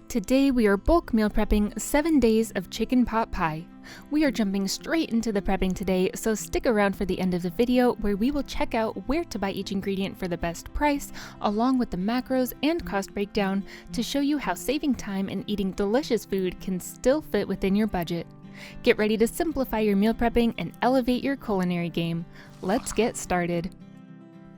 Today we are bulk meal prepping 7 days of chicken pot pie. We are jumping straight into the prepping today, so stick around for the end of the video where we will check out where to buy each ingredient for the best price, along with the macros and cost breakdown to show you how saving time and eating delicious food can still fit within your budget. Get ready to simplify your meal prepping and elevate your culinary game. Let's get started.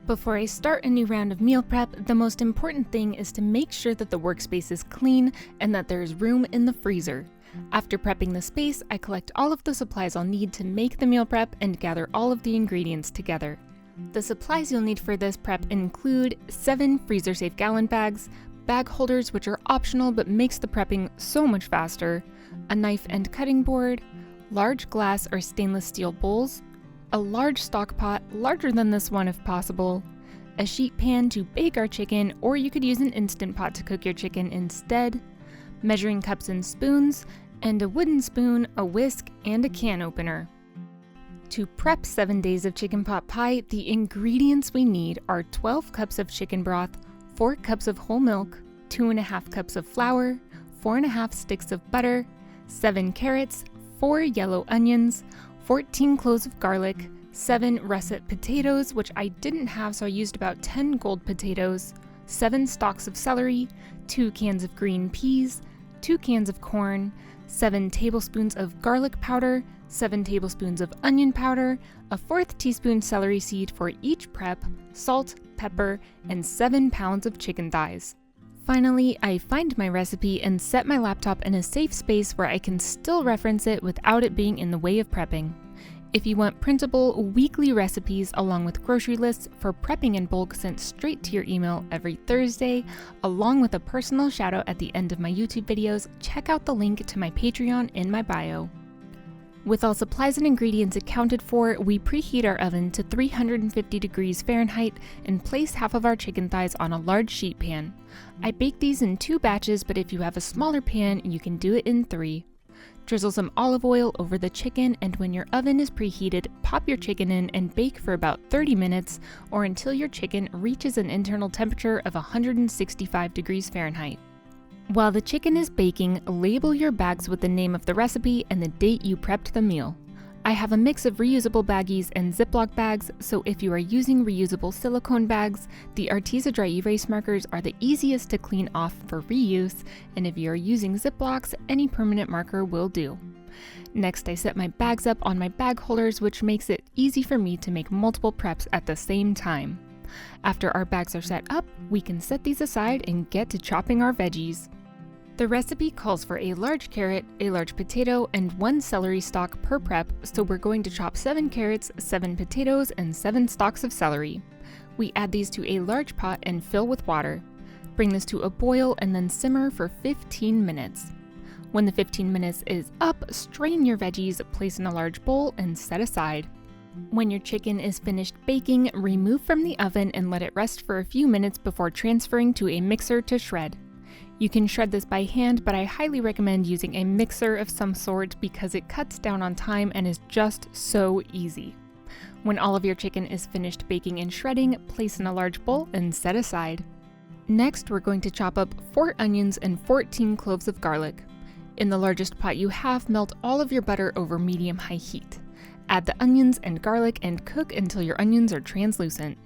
Before I start a new round of meal prep, the most important thing is to make sure that the workspace is clean and that there is room in the freezer. After prepping the space, I collect all of the supplies I'll need to make the meal prep and gather all of the ingredients together. The supplies you'll need for this prep include 7 freezer-safe gallon bags, bag holders which are optional but makes the prepping so much faster, a knife and cutting board, large glass or stainless steel bowls, a large stock pot, larger than this one if possible, a sheet pan to bake our chicken, or you could use an Instant Pot to cook your chicken instead, measuring cups and spoons, and a wooden spoon, a whisk, and a can opener. To prep 7 days of chicken pot pie, the ingredients we need are 12 cups of chicken broth, 4 cups of whole milk, 2.5 cups of flour, 4.5 sticks of butter, 7 carrots, 4 yellow onions, 14 cloves of garlic, 7 russet potatoes, which I didn't have so I used about 10 gold potatoes, 7 stalks of celery, 2 cans of green peas, 2 cans of corn, 7 tablespoons of garlic powder, 7 tablespoons of onion powder, a 1/4 teaspoon celery seed for each prep, salt, pepper, and 7 pounds of chicken thighs. Finally, I find my recipe and set my laptop in a safe space where I can still reference it without it being in the way of prepping. If you want printable, weekly recipes along with grocery lists for prepping in bulk sent straight to your email every Thursday, along with a personal shout out at the end of my YouTube videos, check out the link to my Patreon in my bio. With all supplies and ingredients accounted for, we preheat our oven to 350 degrees Fahrenheit and place half of our chicken thighs on a large sheet pan. I bake these in 2 batches, but if you have a smaller pan, you can do it in 3. Drizzle some olive oil over the chicken, and when your oven is preheated, pop your chicken in and bake for about 30 minutes or until your chicken reaches an internal temperature of 165 degrees Fahrenheit. While the chicken is baking, label your bags with the name of the recipe and the date you prepped the meal. I have a mix of reusable baggies and Ziploc bags, so if you are using reusable silicone bags, the Arteza Dry Erase markers are the easiest to clean off for reuse, and if you are using Ziplocs, any permanent marker will do. Next, I set my bags up on my bag holders, which makes it easy for me to make multiple preps at the same time. After our bags are set up, we can set these aside and get to chopping our veggies. The recipe calls for a large carrot, a large potato, and 1 celery stalk per prep, so we're going to chop 7 carrots, 7 potatoes, and 7 stalks of celery. We add these to a large pot and fill with water. Bring this to a boil and then simmer for 15 minutes. When the 15 minutes is up, strain your veggies, place in a large bowl, and set aside. When your chicken is finished baking, remove from the oven and let it rest for a few minutes before transferring to a mixer to shred. You can shred this by hand, but I highly recommend using a mixer of some sort because it cuts down on time and is just so easy. When all of your chicken is finished baking and shredding, place in a large bowl and set aside. Next, we're going to chop up 4 onions and 14 cloves of garlic. In the largest pot you have, melt all of your butter over medium-high heat. Add the onions and garlic and cook until your onions are translucent.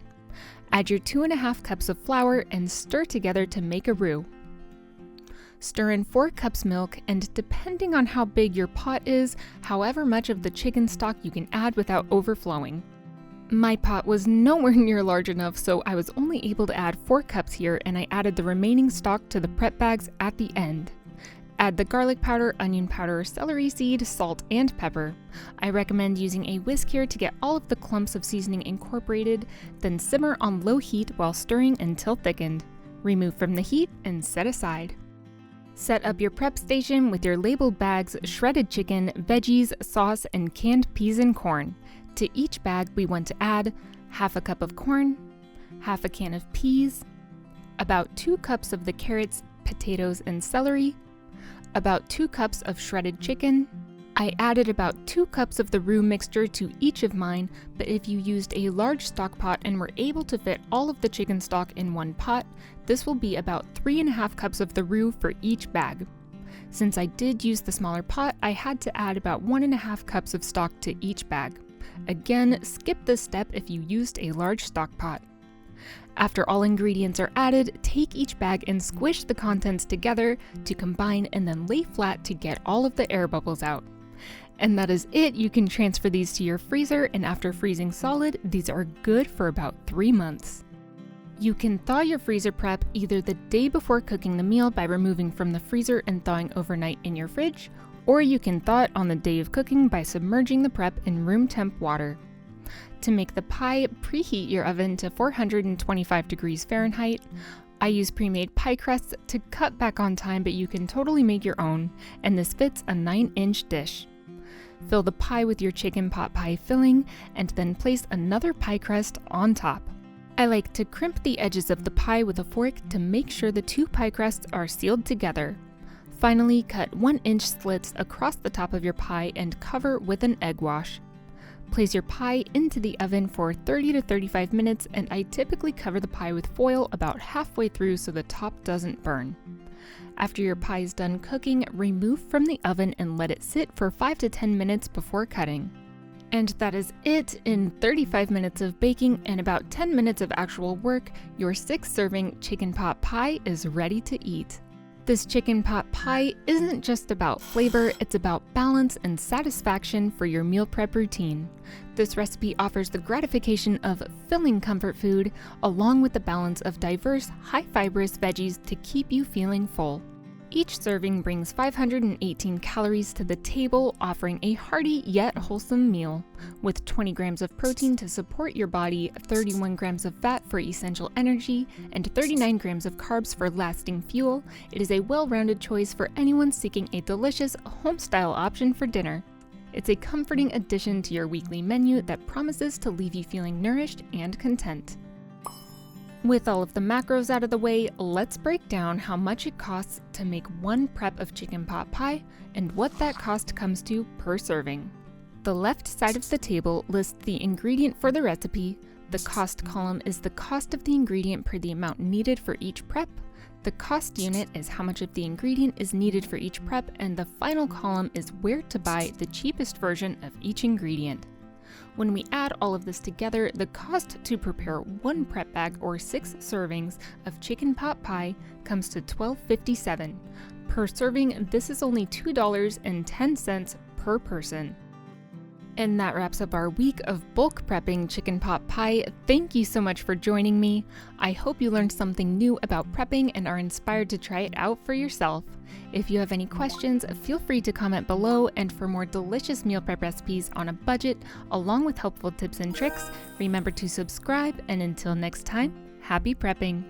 Add your 2.5 cups of flour and stir together to make a roux. Stir in 4 cups milk, and depending on how big your pot is, however much of the chicken stock you can add without overflowing. My pot was nowhere near large enough, so I was only able to add 4 cups here, and I added the remaining stock to the prep bags at the end. Add the garlic powder, onion powder, celery seed, salt, and pepper. I recommend using a whisk here to get all of the clumps of seasoning incorporated, then simmer on low heat while stirring until thickened. Remove from the heat and set aside. Set up your prep station with your labeled bags, shredded chicken, veggies, sauce, and canned peas and corn. To each bag, we want to add half a cup of corn, half a can of peas, about 2 cups of the carrots, potatoes, and celery, about 2 cups of shredded chicken, I added about 2 cups of the roux mixture to each of mine, but if you used a large stock pot and were able to fit all of the chicken stock in one pot, this will be about 3.5 cups of the roux for each bag. Since I did use the smaller pot, I had to add about 1.5 cups of stock to each bag. Again, skip this step if you used a large stock pot. After all ingredients are added, take each bag and squish the contents together to combine and then lay flat to get all of the air bubbles out. And that is it. You can transfer these to your freezer, and after freezing solid, these are good for about 3 months. You can thaw your freezer prep either the day before cooking the meal by removing from the freezer and thawing overnight in your fridge, or you can thaw it on the day of cooking by submerging the prep in room temp water. To make the pie, preheat your oven to 425 degrees Fahrenheit. I use pre-made pie crusts to cut back on time, but you can totally make your own, and this fits a 9-inch dish. Fill the pie with your chicken pot pie filling, and then place another pie crust on top. I like to crimp the edges of the pie with a fork to make sure the 2 pie crusts are sealed together. Finally, cut 1-inch slits across the top of your pie and cover with an egg wash. Place your pie into the oven for 30 to 35 minutes, and I typically cover the pie with foil about halfway through so the top doesn't burn. After your pie is done cooking, remove from the oven and let it sit for 5 to 10 minutes before cutting. And that is it. In 35 minutes of baking and about 10 minutes of actual work, your 6-serving chicken pot pie is ready to eat. This chicken pot pie isn't just about flavor, it's about balance and satisfaction for your meal prep routine. This recipe offers the gratification of filling comfort food, along with the balance of diverse, high-fibrous veggies to keep you feeling full. Each serving brings 518 calories to the table, offering a hearty yet wholesome meal. With 20 grams of protein to support your body, 31 grams of fat for essential energy, and 39 grams of carbs for lasting fuel, it is a well-rounded choice for anyone seeking a delicious, home-style option for dinner. It's a comforting addition to your weekly menu that promises to leave you feeling nourished and content. With all of the macros out of the way, let's break down how much it costs to make one prep of chicken pot pie and what that cost comes to per serving. The left side of the table lists the ingredient for the recipe. The cost column is the cost of the ingredient per the amount needed for each prep. The cost unit is how much of the ingredient is needed for each prep, and the final column is where to buy the cheapest version of each ingredient. When we add all of this together, the cost to prepare one prep bag or 6 servings of chicken pot pie comes to $12.57. Per serving, this is only $2.10 per person. And that wraps up our week of bulk prepping chicken pot pie. Thank you so much for joining me. I hope you learned something new about prepping and are inspired to try it out for yourself. If you have any questions, feel free to comment below, and for more delicious meal prep recipes on a budget, along with helpful tips and tricks, remember to subscribe, and until next time, happy prepping!